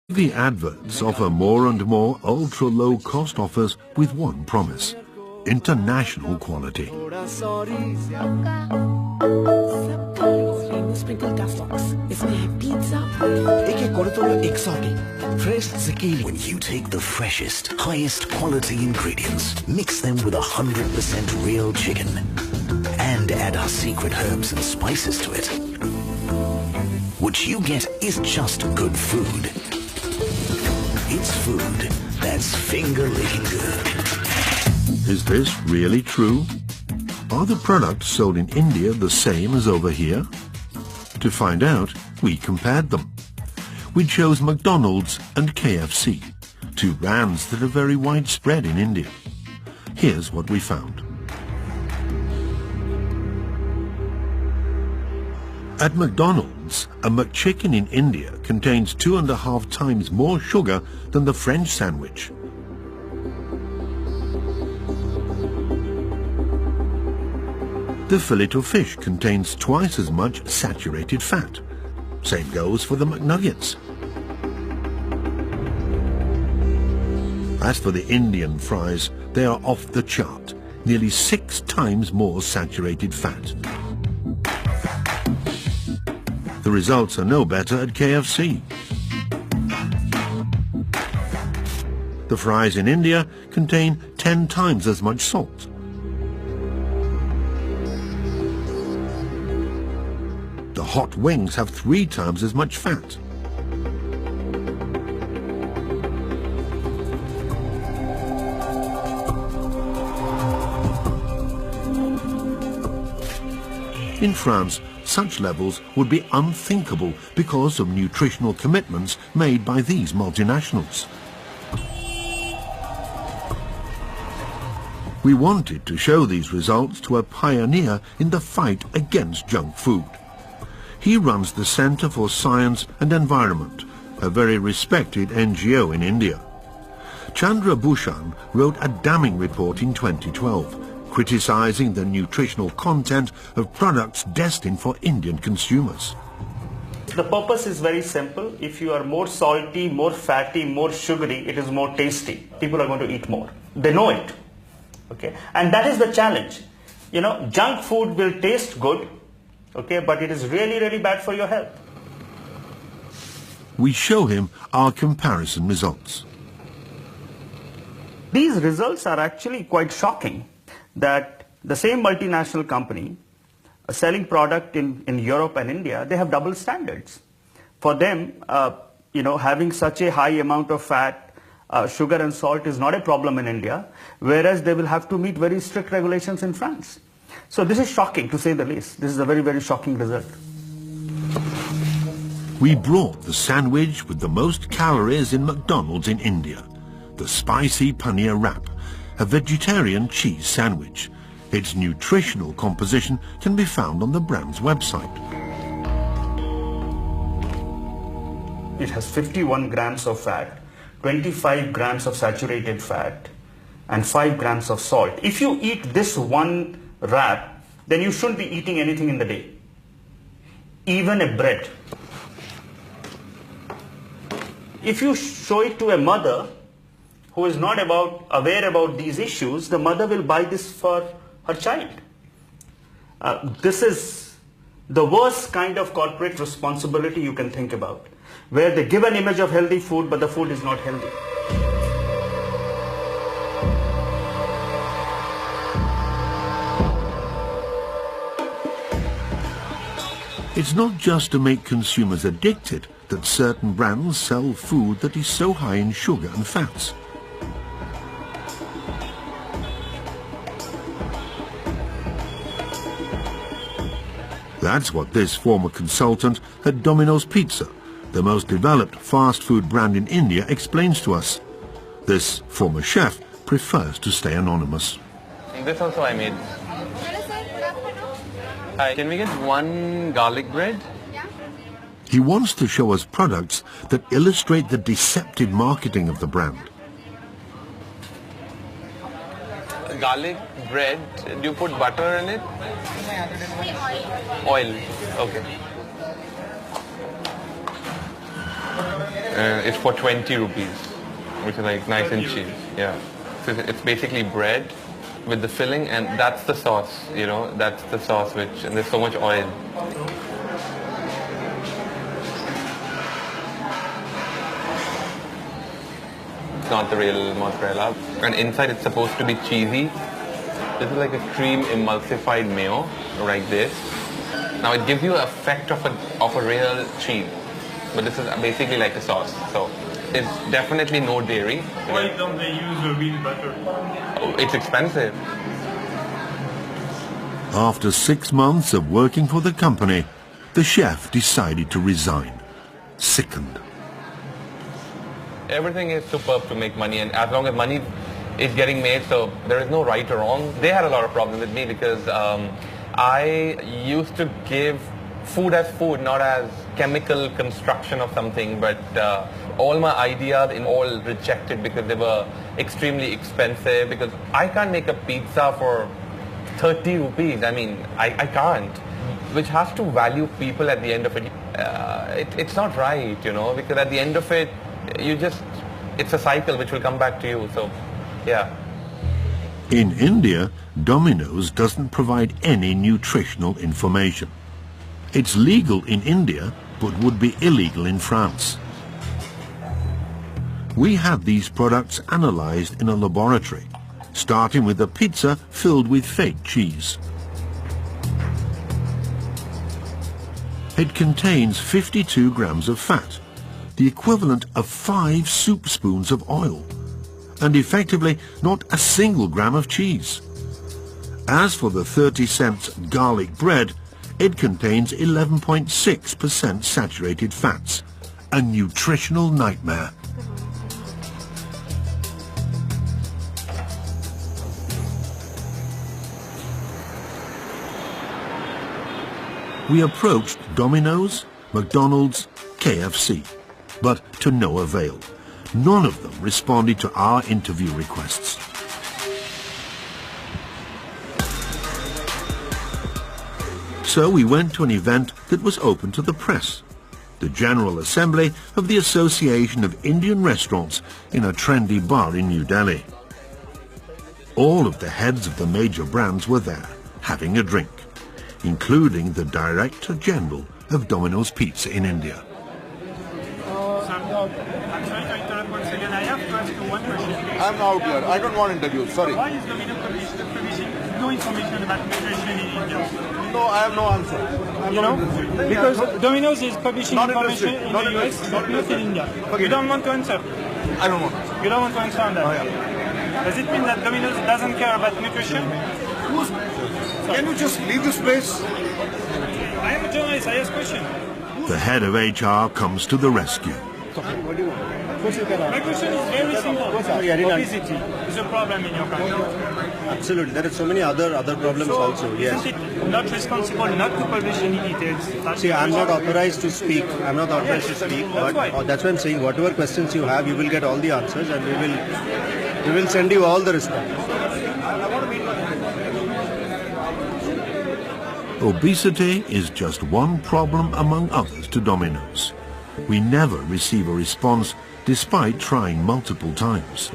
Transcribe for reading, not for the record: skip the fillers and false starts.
The adverts offer more and more ultra-low cost offers with one promise: international quality. When you take the freshest, highest quality ingredients, mix them with 100% real chicken, and add our secret herbs and spices to it, what you get is just good food. It's food that's finger-licking good. Is this really true? Are the products sold in India the same as over here? To find out, we compared them. We chose McDonald's and KFC, two brands that are very widespread in India. Here's what we found. At McDonald's, a McChicken in India contains 2.5 times more sugar than the French sandwich. The fillet of fish contains twice as much saturated fat. Same goes for the McNuggets. As for the Indian fries, they are off the chart, nearly 6 times more saturated fat. The results are no better at KFC. The fries in India contain 10 times as much salt. The hot wings have 3 times as much fat. In France, such levels would be unthinkable because of nutritional commitments made by these multinationals. We wanted to show these results to a pioneer in the fight against junk food. He runs the Centre for Science and Environment, a very respected NGO in India. Chandra Bhushan wrote a damning report in 2012, criticizing the nutritional content of products destined for Indian consumers. The purpose is very simple. If you are more salty, more fatty, more sugary, it is more tasty. People are going to eat more. They know it. Okay? And that is the challenge. You know, junk food will taste good, okay, but it is really, really bad for your health. We show him our comparison results. These results are actually quite shocking, that the same multinational company selling product in Europe and India, they have double standards. For them, having such a high amount of fat, sugar and salt is not a problem in India, whereas they will have to meet very strict regulations in France. So this is shocking, to say the least. This is a very, very shocking result. We brought the sandwich with the most calories in McDonald's in India, the spicy paneer wrap, a vegetarian cheese sandwich. Its nutritional composition can be found on the brand's website. It has 51 grams of fat, 25 grams of saturated fat, and 5 grams of salt. If you eat this one wrap, then you shouldn't be eating anything in the day, even a bread. If you show it to a mother who is not aware about these issues, the mother will buy this for her child. This is the worst kind of corporate responsibility you can think about, where they give an image of healthy food, but the food is not healthy. It's not just to make consumers addicted that certain brands sell food that is so high in sugar and fats. That's what this former consultant at Domino's Pizza, the most developed fast food brand in India, explains to us. This former chef prefers to stay anonymous. This also I made. Hi, can we get one garlic bread? Yeah. He wants to show us products that illustrate the deceptive marketing of the brand. Garlic bread, do you put butter in it? Oil. Okay. It's for 20 rupees, which is like nice and cheap. Yeah. So it's basically bread with the filling, and that's the sauce, you know, that's the sauce and there's so much oil. It's not the real mozzarella. And inside it's supposed to be cheesy. This is like a cream emulsified mayo, like this. Now it gives you an effect of a real cheese, but this is basically like a sauce. So it's definitely no dairy. Why don't they use real butter? Oh, it's expensive. After 6 months of working for the company, the chef decided to resign, sickened. Everything is superb to make money, and as long as money is getting made, so there is no right or wrong. They had a lot of problems with me because I used to give food as food, not as chemical construction of something, but all my ideas in all rejected because they were extremely expensive, because I can't make a pizza for 30 rupees. I mean, I can't, which has to value people at the end of it. It's not right, you know, because at the end of it, it's a cycle which will come back to you, so yeah. In India, Domino's doesn't provide any nutritional information. It's legal in India, but would be illegal in France. We had these products analyzed in a laboratory, starting with a pizza filled with fake cheese. It contains 52 grams of fat, the equivalent of 5 soup spoons of oil, and effectively not a single gram of cheese. As for the 30-cent garlic bread, it contains 11.6% saturated fats, a nutritional nightmare. We approached Domino's, McDonald's, KFC, but to no avail. None of them responded to our interview requests. So we went to an event that was open to the press, the General Assembly of the Association of Indian Restaurants in a trendy bar in New Delhi. All of the heads of the major brands were there, having a drink, including the Director General of Domino's Pizza in India. I'm sorry to interrupt once again. I have to ask you one question. I'm out here. I don't want interviews. Sorry. Why is Domino's publishing no information about nutrition in India? No, I have no answer. You know, because Domino's is publishing Not information interested. in Not the US, interested. but not in India. Forget You don't it. want to answer. I don't want. You don't want to answer on that. Oh, yeah. Does it mean that Domino's doesn't care about nutrition? Can you just leave this place? I am a journalist. I ask questions. The head of HR comes to the rescue. What do you want? My question is very simple. Sorry, I didn't Obesity is a problem in your country. Absolutely. There are so many other problems So, also. Yes. isn't it not responsible not to publish any details? See, I'm not authorized to speak. I'm not authorized to speak. That's But why. that's why I'm saying whatever questions you have, you will get all the answers, and we will send you all the responses. Obesity is just one problem among others to Domino's. We never receive a response despite trying multiple times.